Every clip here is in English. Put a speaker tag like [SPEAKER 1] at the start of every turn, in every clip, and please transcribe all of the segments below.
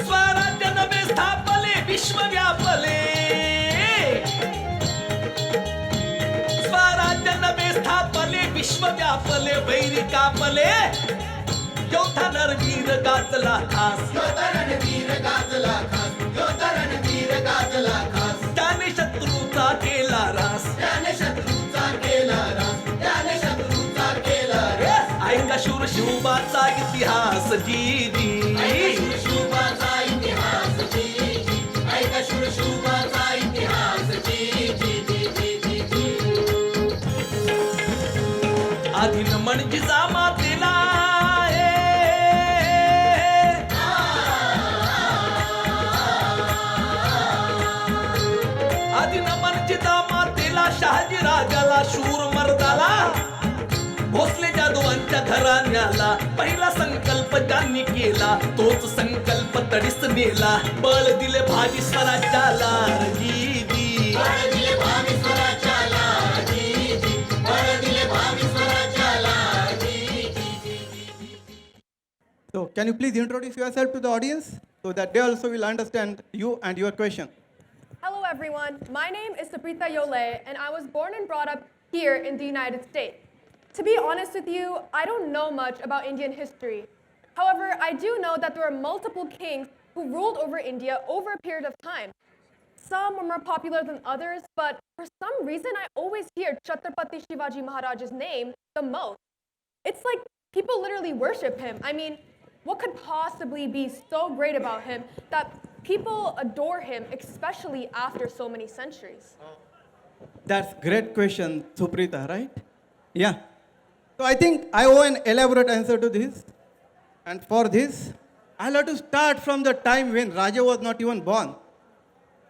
[SPEAKER 1] स्वराज्य नवे स्थापले विश्व व्यापले, स्वराज्य नवे स्थापले विश्व व्यापले, वैरी कापले योद्धा रणवीर गाजला खास,
[SPEAKER 2] योद्धा रणवीर गाजला खास, योद्धा रणवीर गाजला खास.
[SPEAKER 1] त्याने शत्रूचा केला रास,
[SPEAKER 2] त्याने शत्रूचा केला रास, त्याने शत्रूचा केला रास.
[SPEAKER 1] ऐका शूर शिवबाचा इतिहास जी जी,
[SPEAKER 2] ऐका शूरशुभाचा इतिहास जी जी, ऐका शूरशुभाचा इतिहास जी जी जी जी जी जी.
[SPEAKER 1] आधीन म्हणजे मातेला आधीन म्हणजे मातेला, शहाजी राजाला शूर मर्दाला, भोसले जाधवांच्या घराण्याला पहिला संकल्प ज्यांनी केला, तोच संकल्प तडीस नेला, बळ दिले भावी स्वराज्याला जी जी.
[SPEAKER 2] बळ दिले भावी स्वराज्याला जी जी, बळ दिले भावी स्वराज्याला जी जी जी जी.
[SPEAKER 3] So, can you please introduce yourself to the audience so that they also will understand you and your question?
[SPEAKER 4] Hello everyone, my name is Saprita Yole and I was born and brought up here in the United States. To be honest with you, I don't know much about Indian history. However, I do know that there were multiple kings who ruled over India over a period of time. Some were more popular than others, but for some reason I always hear Chhatrapati Shivaji Maharaj's name the most. It's like people literally worship him. I mean, what could possibly be so great about him that people adore him, especially after so many centuries?
[SPEAKER 3] That's great question, Suprita, right? Yeah. So I think I owe an elaborate answer to this. And for this, I'll have to start from the time when Raja was not even born.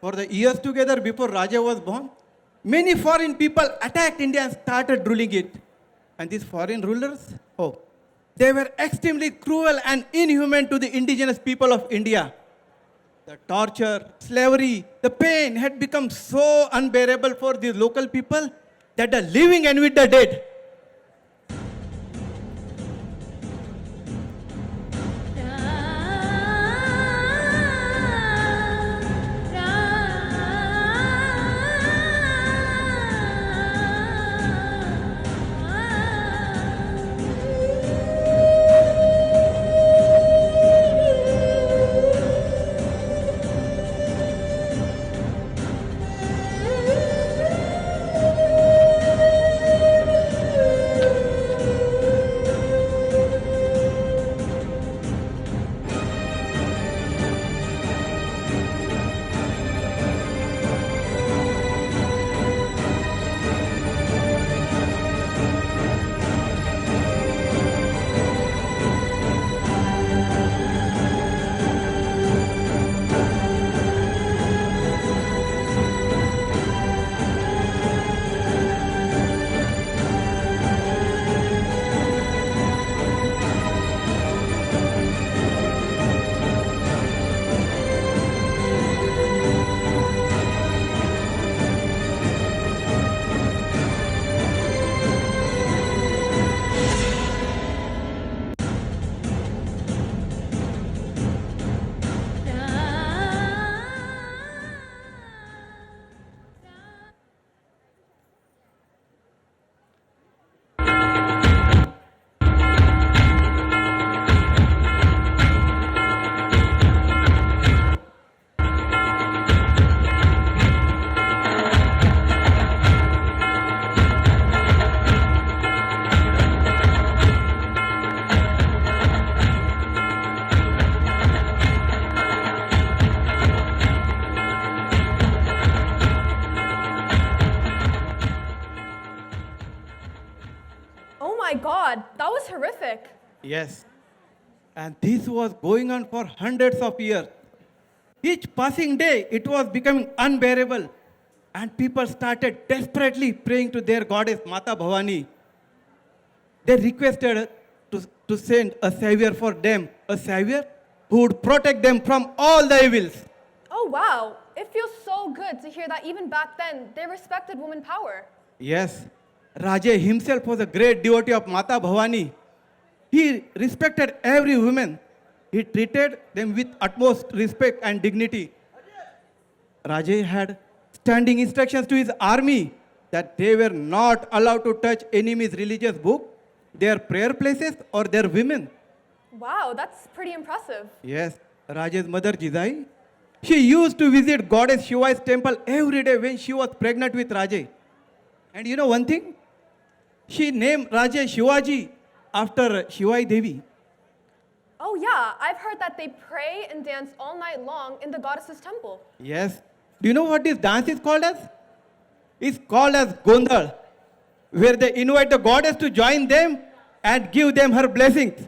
[SPEAKER 3] For the years together before Raja was born, many foreign people attacked India and started ruling it. And these foreign rulers, they were extremely cruel and inhuman to the indigenous people of India. The torture, slavery, the pain had become so unbearable for these local people that the living envied the dead.
[SPEAKER 4] my God, that was horrific.
[SPEAKER 3] Yes. And this was going on for hundreds of years. Each passing day, it was becoming unbearable. And people started desperately praying to their goddess, Mata Bhavani. They requested to send a savior for them, a savior who would protect them from all the evils.
[SPEAKER 4] Oh, wow. It feels so good to hear that even back then, they respected woman power.
[SPEAKER 3] Yes. Raja himself was a great devotee of Mata Bhavani. He respected every woman. He treated them with utmost respect and dignity. Raja had standing instructions to his army that they were not allowed to touch enemy's religious book, their prayer places, or their women.
[SPEAKER 4] Wow, that's pretty impressive.
[SPEAKER 3] Yes, Raja's mother Jidai, she used to visit goddess Shiva's temple every day when she was pregnant with Raja. And you know one thing? She named Raja Shivaji after Shivai Devi.
[SPEAKER 4] Oh yeah, I've heard that they pray and dance all night long in the goddess's temple.
[SPEAKER 3] Yes. Do you know what this dance is called as? It's called as Gondal, where they invite the goddess to join them and give them her blessings.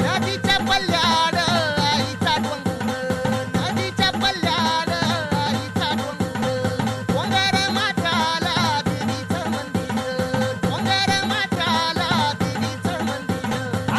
[SPEAKER 5] नदीच्या पल्ल्याड आईचा डोंगर नदीच्या पल्ल्याड आईचा डोंगर डोंगर माथ्याला देवीचं मंदिर डोंगर माथ्याला देवीचं मंदिर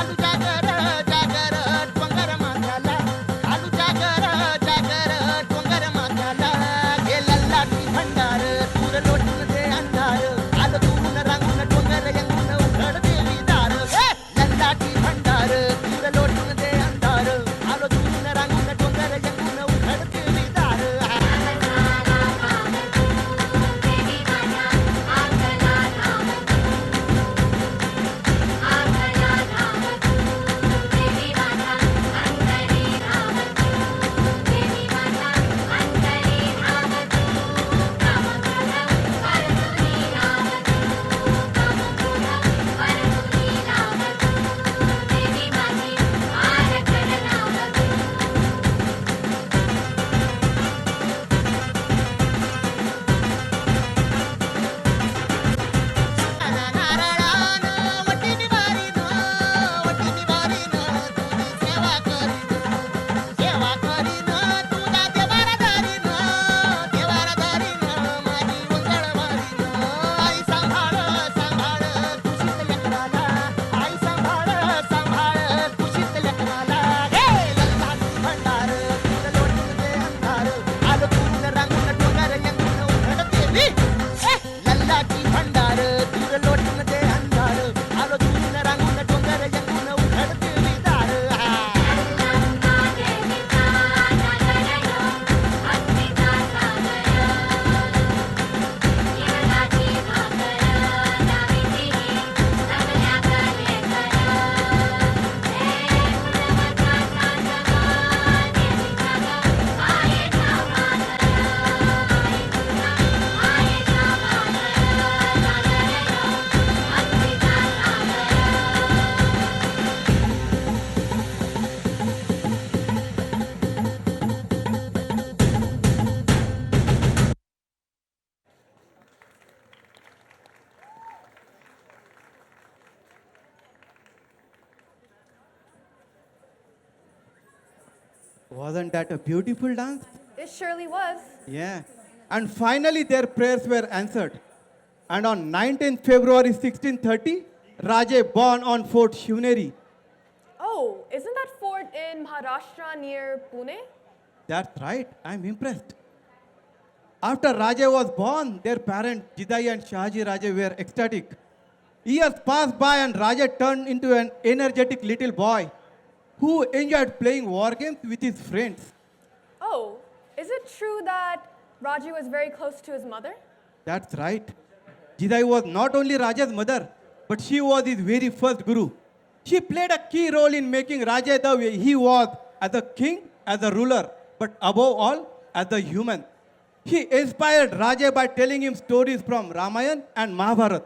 [SPEAKER 3] Wasn't that a beautiful dance?
[SPEAKER 4] It surely was.
[SPEAKER 3] Yeah. And finally, their prayers were answered. And on 19th February 1630, Raje born on Fort Shivneri.
[SPEAKER 4] Oh, isn't that fort in Maharashtra near Pune?
[SPEAKER 3] That's right. I'm impressed. After Raje was born, their parents Jidai and Shahaji Raje were ecstatic. Years passed by and Raje turned into an energetic little boy who enjoyed playing war games with his friends.
[SPEAKER 4] Oh, is it true that Raji was very close to his mother?
[SPEAKER 3] That's right. Jidai was not only Raja's mother, but she was his very first guru. She played a key role in making Raja the way he was as a king, as a ruler, but above all, as a human. He inspired Raja by telling him stories from Ramayana and Mahabharata.